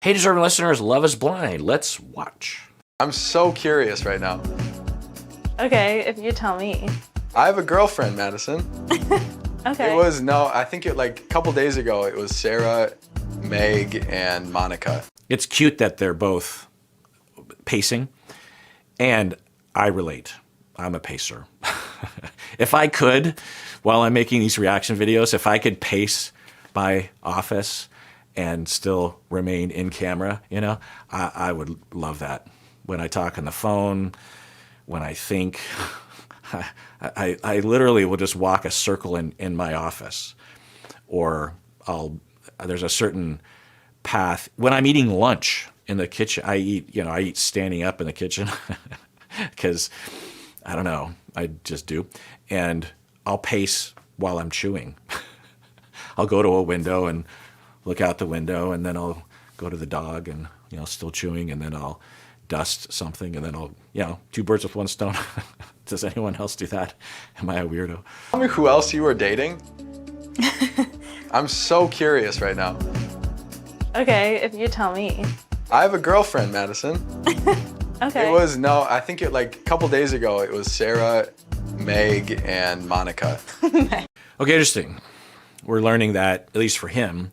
Hey, deserving listeners, Love is Blind. Let's watch. I'm so curious right now. Okay, if you tell me. I have a girlfriend, Madison. Okay. I think like a couple days ago, it was Sarah, Meg, and Monica. It's cute that they're both pacing, and I relate. I'm a pacer. If I could, while I'm making these reaction videos, if I could pace my office and still remain in camera, I would love that. When I talk on the phone, when I think, I literally will just walk a circle in my office, or there's a certain path. When I'm eating lunch in the kitchen, I eat standing up in the kitchen because I don't know, I just do. And I'll pace while I'm chewing. I'll go to a window and look out the window, and then I'll go to the dog and, still chewing, and then I'll dust something, and then I'll, two birds with one stone. Does anyone else do that? Am I a weirdo? Tell me who else you were dating. I'm so curious right now. Okay, if you tell me. I have a girlfriend, Madison. Okay. I think like a couple days ago, it was Sarah, Meg, and Monica. Okay, interesting. We're learning that, at least for him,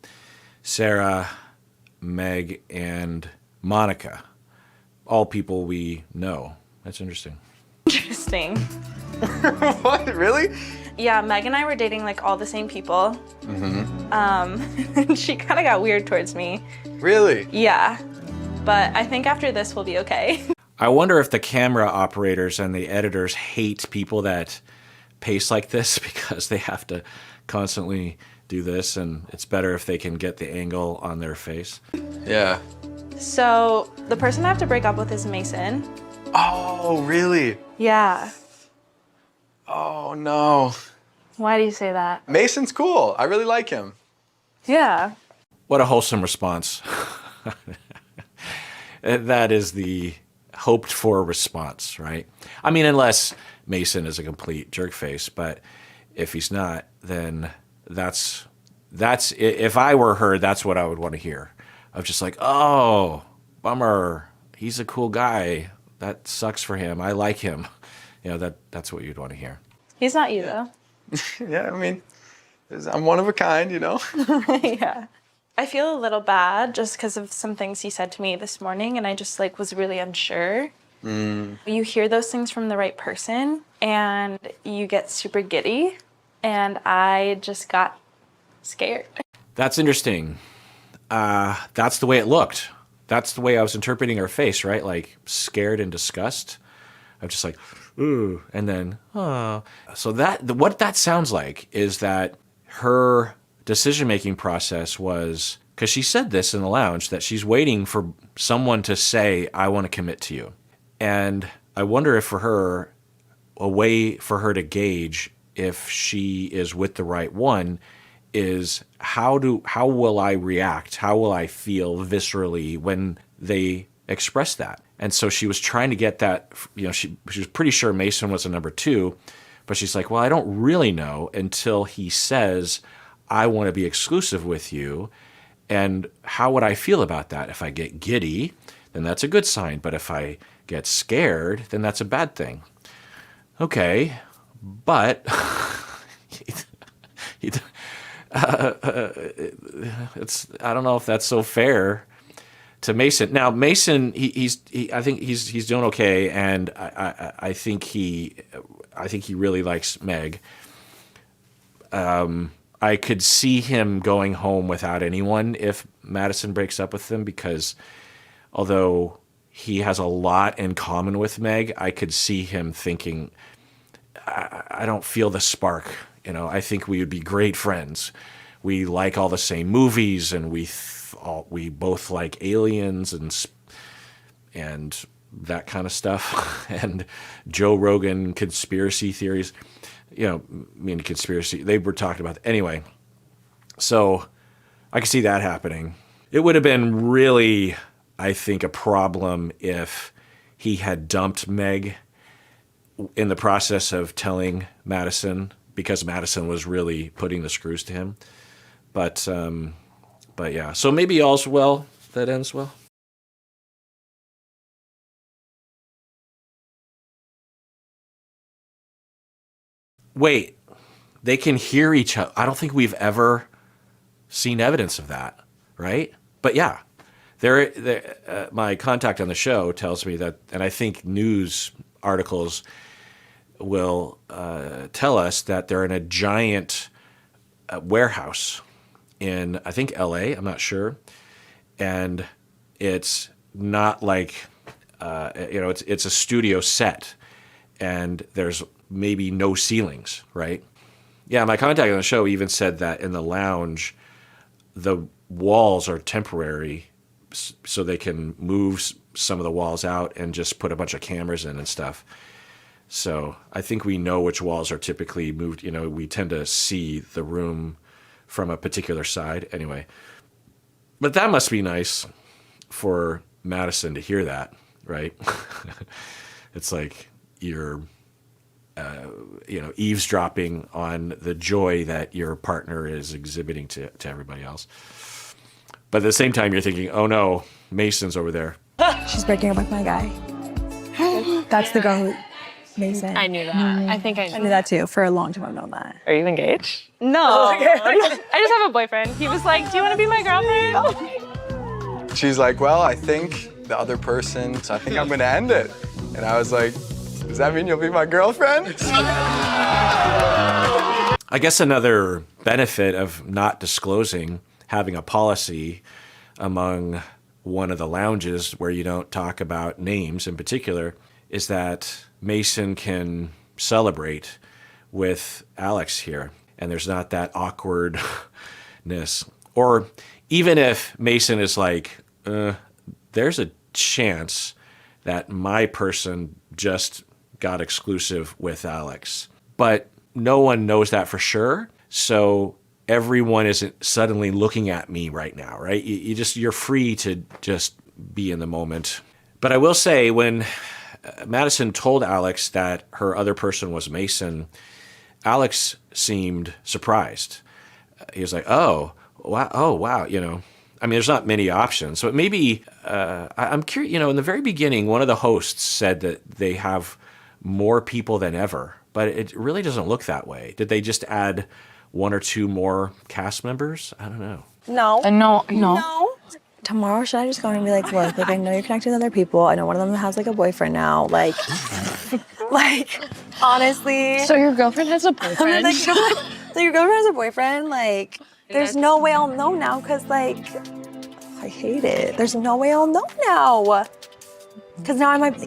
Sarah, Meg, and Monica, all people we know. That's interesting. Interesting. What? Really? Yeah, Meg and I were dating like all the same people. Mm-hmm. She kind of got weird towards me. Really? Yeah, but I think after this we'll be okay. I wonder if the camera operators and the editors hate people that pace like this because they have to constantly do this, and it's better if they can get the angle on their face. Yeah. So the person I have to break up with is Mason. Oh, really? Yeah. Oh, no. Why do you say that? Mason's cool. I really like him. Yeah. What a wholesome response. That is the hoped for response, right? I mean, unless Mason is a complete jerk face, but if he's not, then that's if I were her, that's what I would want to hear. Of just like, oh, bummer, he's a cool guy. That sucks for him. I like him. That's what you'd want to hear. He's not you though. Yeah, I mean, I'm one of a kind, Yeah. I feel a little bad just because of some things he said to me this morning, and I just was really unsure. You hear those things from the right person and you get super giddy, and I just got scared. That's interesting. That's the way it looked. That's the way I was interpreting her face, right? Like scared and disgust. I'm just like, ooh, and then, oh. So what that sounds like is that her decision-making process was, because she said this in the lounge, that she's waiting for someone to say, I want to commit to you. And I wonder if for her, a way for her to gauge if she is with the right one is how will I react? How will I feel viscerally when they express that? And so she was trying to get that, she was pretty sure Mason was a number two, but she's like, well, I don't really know until he says, I want to be exclusive with you. And how would I feel about that? If I get giddy, then that's a good sign. But if I get scared, then that's a bad thing. Okay, but I don't know if that's so fair to Mason. Now Mason, I think he's doing okay, and I think he really likes Meg. I could see him going home without anyone if Madison breaks up with him, because although he has a lot in common with Meg, I could see him thinking, I don't feel the spark. I think we would be great friends. We like all the same movies, and we both like aliens and that kind of stuff, and Joe Rogan conspiracy theories. Conspiracy. They were talking about anyway. So I could see that happening. It would have been really, I think, a problem if he had dumped Meg in the process of telling Madison, because Madison was really putting the screws to him. But yeah, so maybe all's well that ends well. Wait, they can hear each other. I don't think we've ever seen evidence of that, right? But yeah, my contact on the show tells me that, and I think news articles will tell us that they're in a giant warehouse in, I think, LA, I'm not sure. And it's not like, it's a studio set and there's maybe no ceilings, right? Yeah, my contact on the show even said that in the lounge, the walls are temporary so they can move some of the walls out and just put a bunch of cameras in and stuff. So I think we know which walls are typically moved. We tend to see the room from a particular side anyway. But that must be nice for Madison to hear that, right? It's like you're, eavesdropping on the joy that your partner is exhibiting to everybody else. But at the same time, you're thinking, oh no, Mason's over there. She's breaking up with my guy. That's the girl who, Mason. I knew that. I think I I knew that too. For a long time, I've known that. Are you engaged? No. I just have a boyfriend. He was like, do you want to be my girlfriend? She's like, well, I think the other person, so I think I'm gonna end it. And I was like, does that mean you'll be my girlfriend? I guess another benefit of not disclosing, having a policy among one of the lounges where you don't talk about names in particular, is that Mason can celebrate with Alex here. And there's not that awkwardness. Or even if Mason is like, there's a chance that my person just got exclusive with Alex. But no one knows that for sure. So everyone isn't suddenly looking at me right now, right? You're free to just be in the moment. But I will say, when Madison told Alex that her other person was Mason, Alex seemed surprised. He was like, oh, wow, I mean, there's not many options. So maybe, I'm curious, in the very beginning, one of the hosts said that they have more people than ever, but it really doesn't look that way. Did they just add one or two more cast members? I don't know. No. No. Tomorrow, should I just go and be like, look, I know you're connected with other people. I know one of them has a boyfriend now. Honestly. So your girlfriend has a boyfriend? So your girlfriend has a boyfriend? There's no way I'll know now because, I hate it. There's no way I'll know now. Because now I might be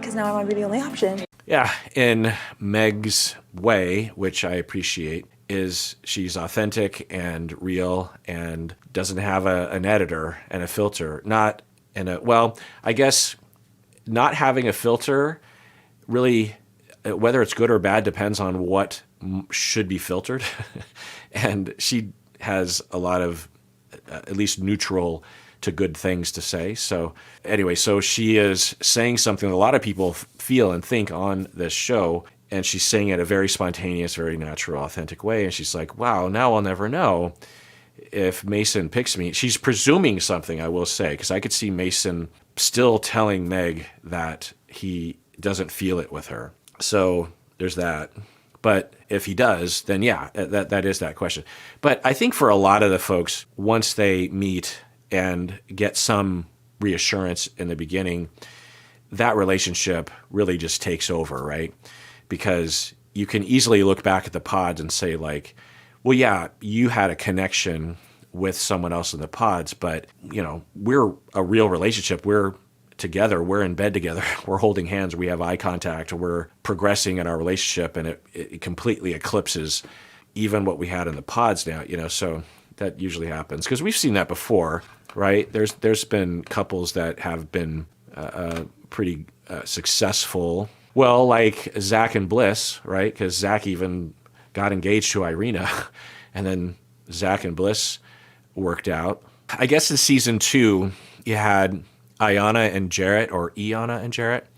the only option. Yeah, in Meg's way, which I appreciate, is she's authentic and real and doesn't have an editor and a filter. I guess not having a filter really, whether it's good or bad, depends on what should be filtered. And she has a lot of at least neutral to good things to say. So anyway, so she is saying something that a lot of people feel and think on this show, and she's saying it in a very spontaneous, very natural, authentic way. And she's like, wow, now I'll never know if Mason picks me. She's presuming something, I will say, because I could see Mason still telling Meg that he doesn't feel it with her. So there's that. But if he does, then yeah, that is that question. But I think for a lot of the folks, once they meet and get some reassurance in the beginning, that relationship really just takes over, right? Because you can easily look back at the pods and say well, yeah, you had a connection with someone else in the pods, but we're a real relationship. We're together. We're in bed together. We're holding hands. We have eye contact. We're progressing in our relationship, and it completely eclipses even what we had in the pods now. So that usually happens because we've seen that before, right? There's been couples that have been pretty successful. Well, like Zach and Bliss, right? Because Zach even got engaged to Irina, and then Zach and Bliss worked out. I guess in season 2, you had Iana and Jarrett, or Iana and Jarrett.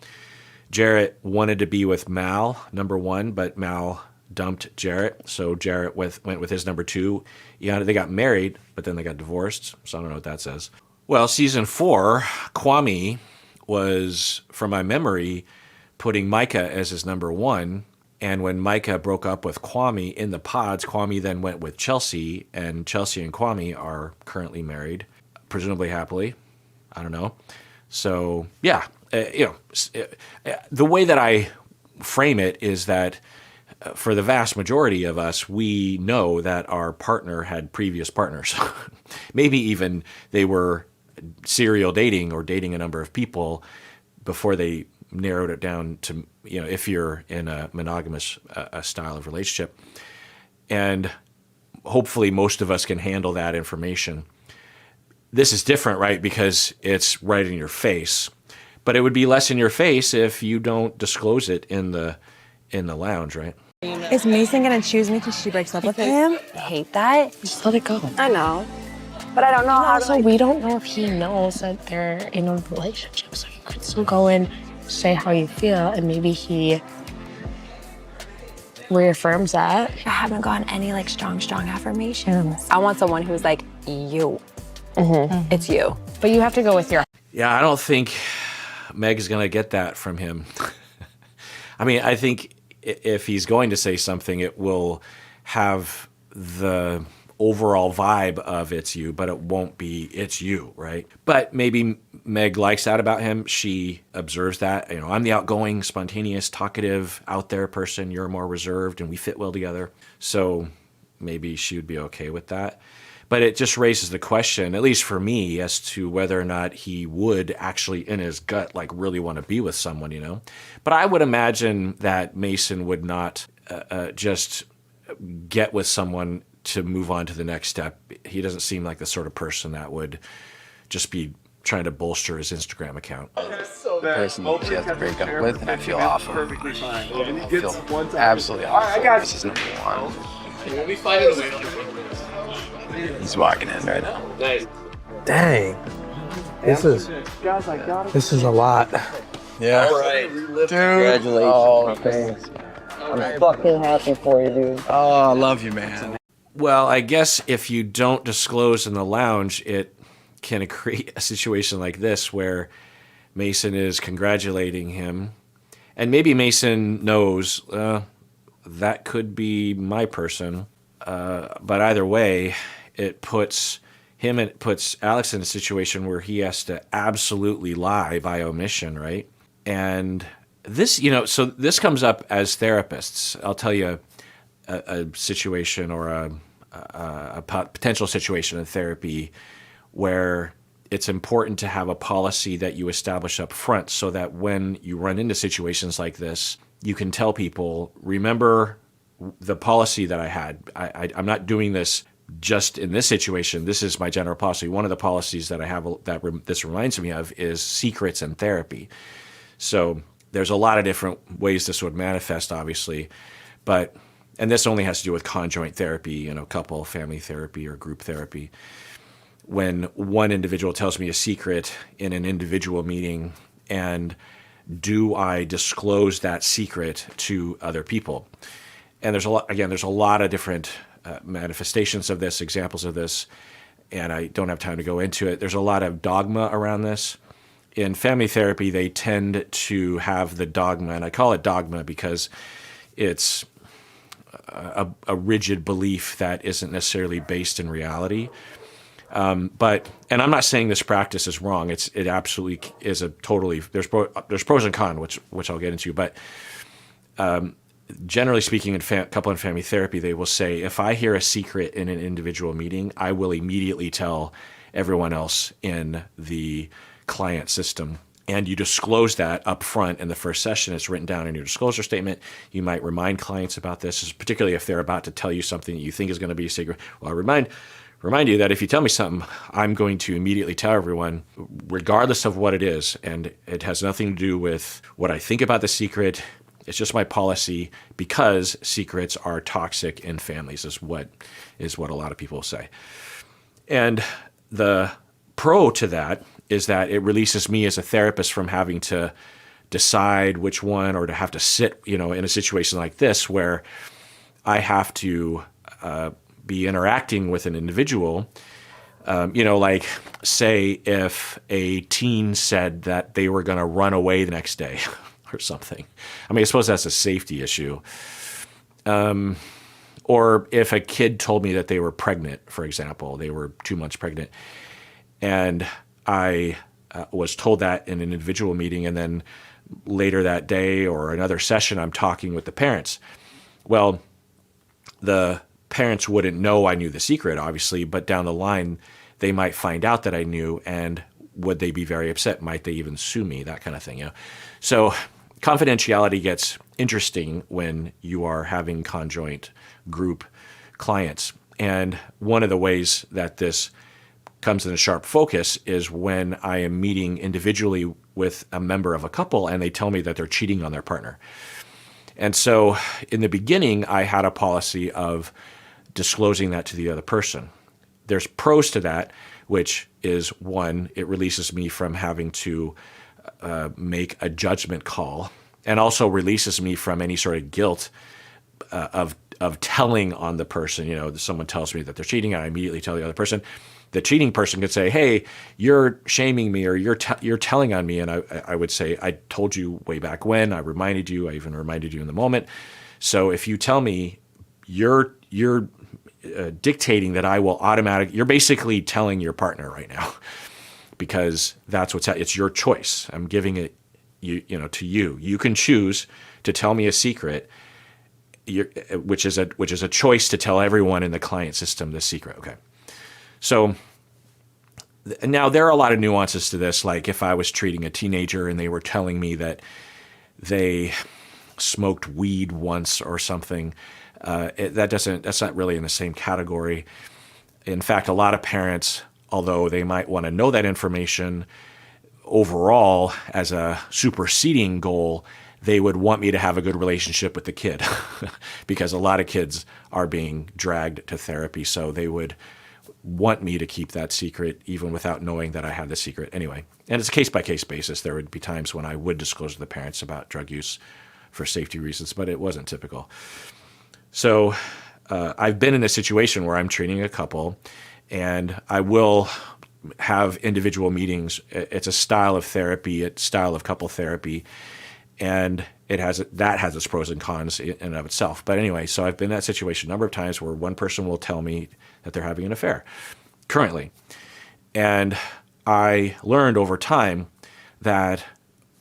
Jarrett wanted to be with Mal, number 1, but Mal dumped Jarrett, so Jarrett went with his number 2. Iana, they got married, but then they got divorced, so I don't know what that says. Well, season 4, Kwame was, from my memory, putting Micah as his number 1. And when Micah broke up with Kwame in the pods, Kwame then went with Chelsea, and Chelsea and Kwame are currently married, presumably happily. I don't know. So, yeah, the way that I frame it is that for the vast majority of us, we know that our partner had previous partners. Maybe even they were serial dating or dating a number of people before they narrowed it down to, if you're in a monogamous style of relationship. And hopefully most of us can handle that information. This is different, right? Because it's right in your face. But it would be less in your face if you don't disclose it in the lounge, right? Is Mason gonna choose me because she breaks up with him? I hate that. Just let it go. I know. But I don't know how to. Also, we don't know if he knows that they're in a relationship, so you could still go and say how you feel, and maybe he reaffirms that. I haven't gotten any like strong affirmations. I want someone who's like, you. It's you. But you have to go with your. Yeah, I don't think Meg's going to get that from him. I mean, I think if he's going to say something, it will have the overall vibe of it's you, but it won't be it's you, right? But maybe Meg likes that about him. She observes that, I'm the outgoing, spontaneous, talkative, out there person. You're more reserved and we fit well together. So maybe she would be okay with that. But it just raises the question, at least for me, as to whether or not he would actually in his gut like really want to be with someone, But I would imagine that Mason would not just get with someone to move on to the next step. He doesn't seem like the sort of person that would just be trying to bolster his Instagram account. The person that she has to break up with, and I feel awful. I feel absolutely awful. This is number 1. He's walking in right now. Dang. This is a lot. Yeah. All right. Dude. Congratulations. Oh, thanks. I'm fucking happy for you, dude. Oh, I love you, man. Well, I guess if you don't disclose in the lounge, it can create a situation like this where Mason is congratulating him. And maybe Mason knows that could be my person. But either way, it puts Alex in a situation where he has to absolutely lie by omission, right? And this, so this comes up as therapists. I'll tell you a situation or a potential situation in therapy where it's important to have a policy that you establish up front so that when you run into situations like this, you can tell people, remember the policy that I had. I'm not doing this just in this situation. This is my general policy. One of the policies that I have this reminds me of is secrets in therapy. So there's a lot of different ways this would manifest, obviously, and this only has to do with conjoint therapy, couple, family therapy, or group therapy. When one individual tells me a secret in an individual meeting, and do I disclose that secret to other people? And there's a lot of different manifestations of this, examples of this, and I don't have time to go into it. There's a lot of dogma around this. In family therapy, they tend to have the dogma, and I call it dogma because it's a rigid belief that isn't necessarily based in reality. And I'm not saying this practice is wrong. It absolutely is there's pros and cons, which I'll get into. But generally speaking, in couple and family therapy, they will say, if I hear a secret in an individual meeting, I will immediately tell everyone else in the client system. And you disclose that up front in the first session. It's written down in your disclosure statement. You might remind clients about this, particularly if they're about to tell you something that you think is going to be a secret. Well, I remind you that if you tell me something, I'm going to immediately tell everyone, regardless of what it is. And it has nothing to do with what I think about the secret. It's just my policy, because secrets are toxic in families, is what a lot of people say. And the pro to that is that it releases me as a therapist from having to decide which one, or to have to sit, in a situation like this where I have to be interacting with an individual Like say if a teen said that they were going to run away the next day or something. I mean, I suppose that's a safety issue. Or if a kid told me that they were pregnant, for example, they were 2 months pregnant, and I was told that in an individual meeting, and then later that day or another session, I'm talking with the parents. Well, the parents wouldn't know I knew the secret, obviously, but down the line, they might find out that I knew, and would they be very upset? Might they even sue me? That kind of thing, So confidentiality gets interesting when you are having conjoint group clients. And one of the ways that this comes in a sharp focus is when I am meeting individually with a member of a couple and they tell me that they're cheating on their partner. And so in the beginning, I had a policy of disclosing that to the other person. There's pros to that, which is one, it releases me from having to make a judgment call, and also releases me from any sort of guilt of telling on the person. Someone tells me that they're cheating, and I immediately tell the other person. The cheating person could say, "Hey, you're shaming me, or you're telling on me," and I would say, "I told you way back when. I reminded you. I even reminded you in the moment. So if you tell me, you're dictating that I will automatically. You're basically telling your partner right now, because that's it's your choice. I'm giving it to you. You can choose to tell me a secret." Which is a choice to tell everyone in the client system the secret. Okay. So now there are a lot of nuances to this. Like if I was treating a teenager and they were telling me that they smoked weed once or something, that's not really in the same category. In fact, a lot of parents, although they might want to know that information, overall as a superseding goal, they would want me to have a good relationship with the kid because a lot of kids are being dragged to therapy. So they would want me to keep that secret even without knowing that I had the secret anyway. And it's a case-by-case basis. There would be times when I would disclose to the parents about drug use for safety reasons, but it wasn't typical. So I've been in a situation where I'm treating a couple, and I will have individual meetings. It's a style of therapy, it's a style of couple therapy, and that has its pros and cons in and of itself. But anyway, so I've been in that situation a number of times where one person will tell me that they're having an affair currently. And I learned over time that,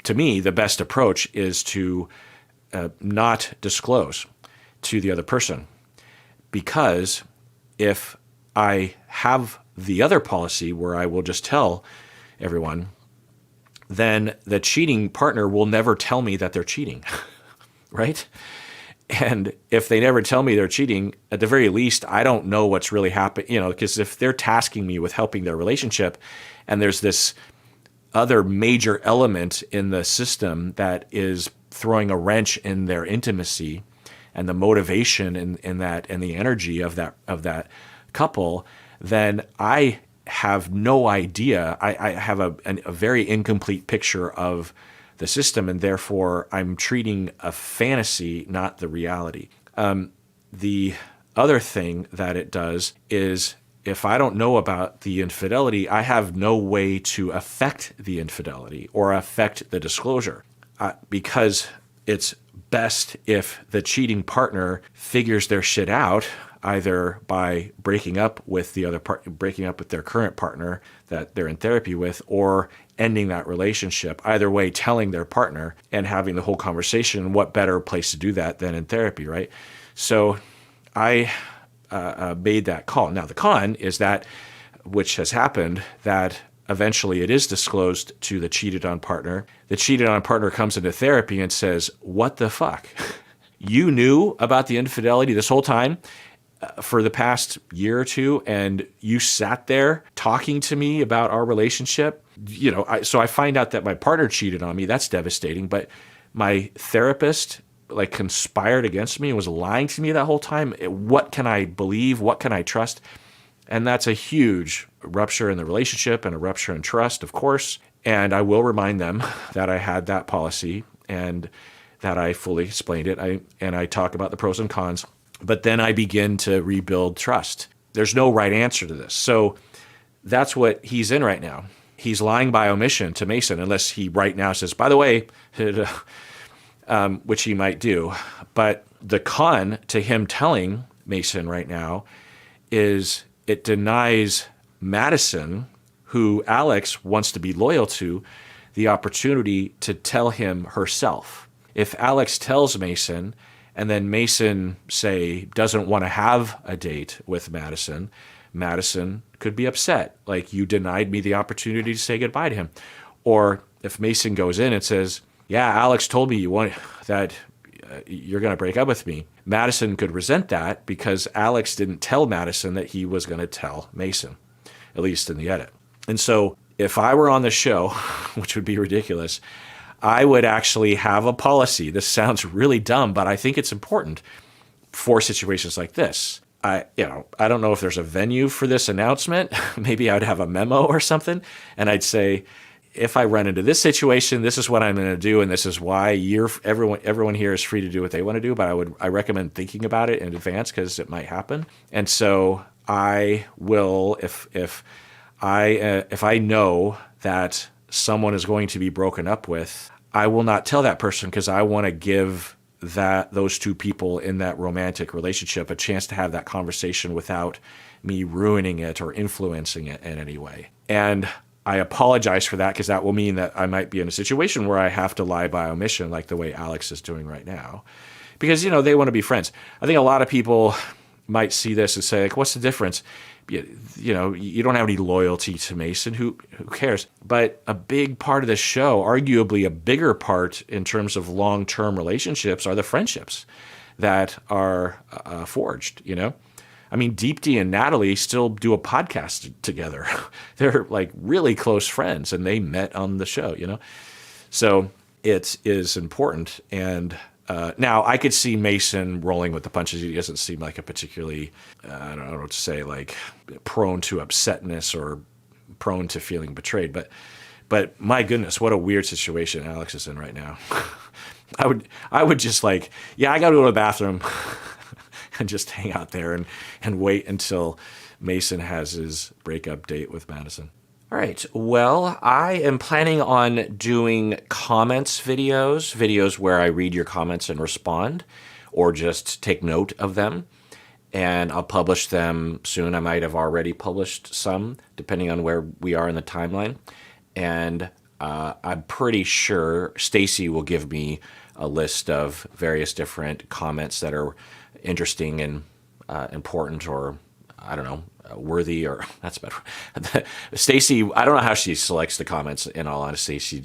to me, the best approach is to not disclose to the other person. Because if I have the other policy where I will just tell everyone, then the cheating partner will never tell me that they're cheating, right? And if they never tell me they're cheating, at the very least, I don't know what's really happening, because if they're tasking me with helping their relationship, and there's this other major element in the system that is throwing a wrench in their intimacy and the motivation in that and the energy of that couple, then I have no idea. I have a very incomplete picture of the system, and therefore I'm treating a fantasy, not the reality. The other thing that it does is, if I don't know about the infidelity, I have no way to affect the infidelity or affect the disclosure, because it's best if the cheating partner figures their shit out, either by breaking up with their current partner that they're in therapy with, or ending that relationship. Either way, telling their partner and having the whole conversation. What better place to do that than in therapy, right? So I made that call. Now the con is that, which has happened, that eventually it is disclosed to the cheated on partner. The cheated on partner comes into therapy and says, "What the fuck? You knew about the infidelity this whole time for the past year or two, and you sat there talking to me about our relationship." So I find out that my partner cheated on me. That's devastating. But my therapist conspired against me and was lying to me that whole time. What can I believe? What can I trust? And that's a huge rupture in the relationship and a rupture in trust, of course. And I will remind them that I had that policy and that I fully explained it. I talk about the pros and cons, but then I begin to rebuild trust. There's no right answer to this. So that's what he's in right now. He's lying by omission to Mason, unless he right now says, by the way, which he might do. But the con to him telling Mason right now is it denies Madison, who Alex wants to be loyal to, the opportunity to tell him herself. If Alex tells Mason, and then Mason, say, doesn't want to have a date with Madison, Madison could be upset, like, you denied me the opportunity to say goodbye to him. Or if Mason goes in and says, yeah, Alex told me that you're going to break up with me, Madison could resent that because Alex didn't tell Madison that he was going to tell Mason, at least in the edit. And so if I were on the show, which would be ridiculous, I would actually have a policy. This sounds really dumb, but I think it's important for situations like this. I don't know if there's a venue for this announcement. Maybe I'd have a memo or something, and I'd say, if I run into this situation, this is what I'm going to do, and this is why. Everyone here is free to do what they want to do, but I recommend thinking about it in advance because it might happen. And so I will, if I know that someone is going to be broken up with, I will not tell that person because I want to give those two people in that romantic relationship a chance to have that conversation without me ruining it or influencing it in any way. And I apologize for that because that will mean that I might be in a situation where I have to lie by omission, like the way Alex is doing right now, because, they want to be friends. I think a lot of people might see this and say, like, what's the difference? You don't have any loyalty to Mason. Who cares? But a big part of the show, arguably a bigger part in terms of long-term relationships, are the friendships that are forged, I mean, Deepti and Natalie still do a podcast together. They're like really close friends, and they met on the show, So it is important. And now I could see Mason rolling with the punches. He doesn't seem like a particularly, I don't know what to say, like prone to upsetness or prone to feeling betrayed. But my goodness, what a weird situation Alex is in right now. I would just like, yeah, I got to go to the bathroom and just hang out there and wait until Mason has his breakup date with Madison. All right. Well, I am planning on doing comments videos where I read your comments and respond, or just take note of them. And I'll publish them soon. I might have already published some, depending on where we are in the timeline. And I'm pretty sure Stacy will give me a list of various different comments that are interesting and important, or I don't know, worthy, or that's better. Stacy, I don't know how she selects the comments. In all honesty, she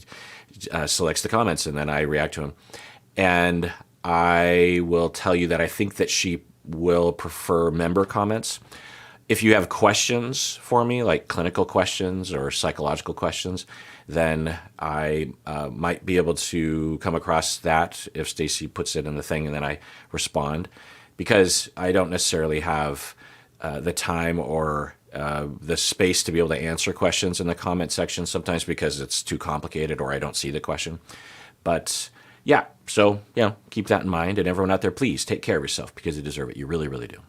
selects the comments and then I react to them. And I will tell you that I think that she will prefer member comments. If you have questions for me, like clinical questions or psychological questions, then I might be able to come across that if Stacy puts it in the thing and then I respond, because I don't necessarily have the time or the space to be able to answer questions in the comment section sometimes because it's too complicated or I don't see the question. But yeah, so keep that in mind. And everyone out there, please take care of yourself because you deserve it. You really, really do.